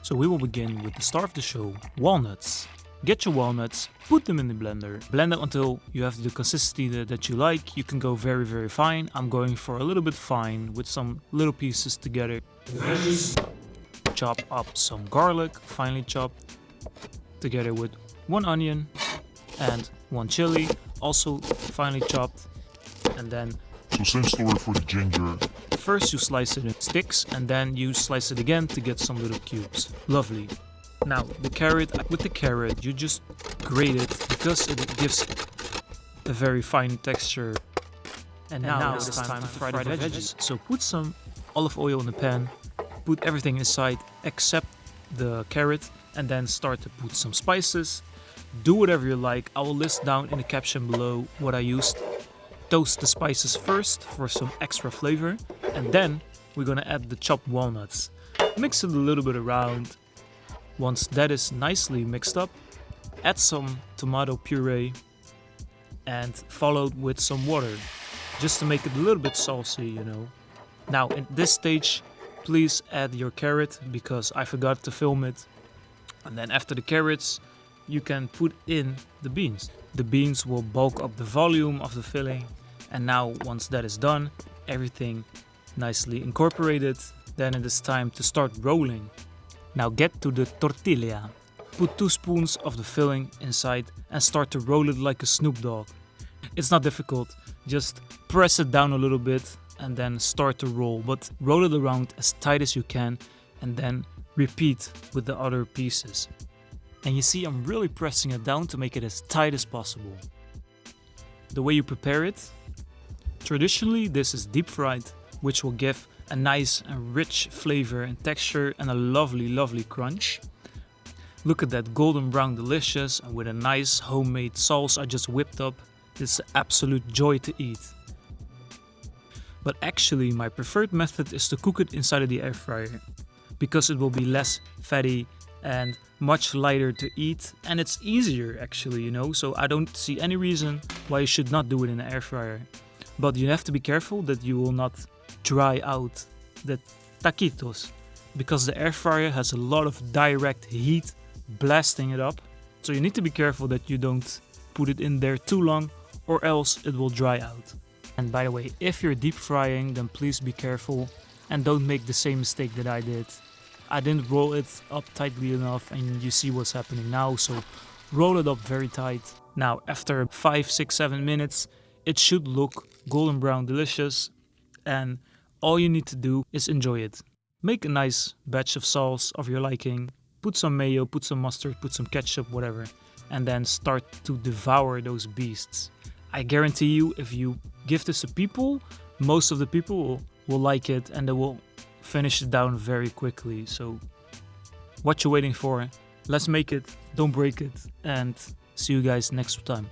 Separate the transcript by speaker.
Speaker 1: So we will begin with the star of the show, walnuts. Get your walnuts, put them in the blender, blend it until you have the consistency that you like. You can go very, very fine. I'm going for a little bit fine with some little pieces together. Veggies. Chop up some garlic, finely chopped, together with 1 onion and 1 chilli, also finely chopped. And then
Speaker 2: so same story for the ginger.
Speaker 1: First you slice it in sticks and then you slice it again to get some little cubes. Lovely. Now the carrot, with the carrot you just grate it because it gives a very fine texture. And now it's time to fry the veggies. So put some olive oil in the pan, put everything inside except the carrot, and then start to put some spices. Do whatever you like. I will list down in the caption below what I used. Toast the spices first for some extra flavor, and then we're gonna add the chopped walnuts. Mix it a little bit around. Once that is nicely mixed up, add some tomato puree and followed with some water, just to make it a little bit saucy, you know. Now in this stage, please add your carrot because I forgot to film it. And then after the carrots, you can put in the beans. The beans will bulk up the volume of the filling. And now once that is done, everything nicely incorporated, then it is time to start rolling. Now get to the tortilla. Put 2 spoons of the filling inside and start to roll it like a Snoop Dogg. It's not difficult, just press it down a little bit and then start to roll, but roll it around as tight as you can and then repeat with the other pieces. And you see I'm really pressing it down to make it as tight as possible. The way you prepare it, traditionally this is deep fried, which will give a nice and rich flavor and texture and a lovely crunch. Look at that golden brown delicious, and with a nice homemade sauce I just whipped up. It's an absolute joy to eat. But actually my preferred method is to cook it inside of the air fryer, because it will be less fatty and much lighter to eat, and it's easier actually, you know, so I don't see any reason why you should not do it in the air fryer. But you have to be careful that you will not dry out the taquitos, because the air fryer has a lot of direct heat blasting it up, so you need to be careful that you don't put it in there too long or else it will dry out. And by the way, if you're deep frying, then please be careful and don't make the same mistake that I did. I didn't roll it up tightly enough, and you see what's happening now, so roll it up very tight. Now after 5, 6, 7 minutes it should look golden brown delicious, and all you need to do is enjoy it. Make a nice batch of sauce of your liking, put some mayo, put some mustard, put some ketchup, whatever, and then start to devour those beasts. I guarantee you, if you give this to people, most of the people will like it and they will finish it down very quickly. So what you waiting for? Let's make it, don't break it, and see you guys next time.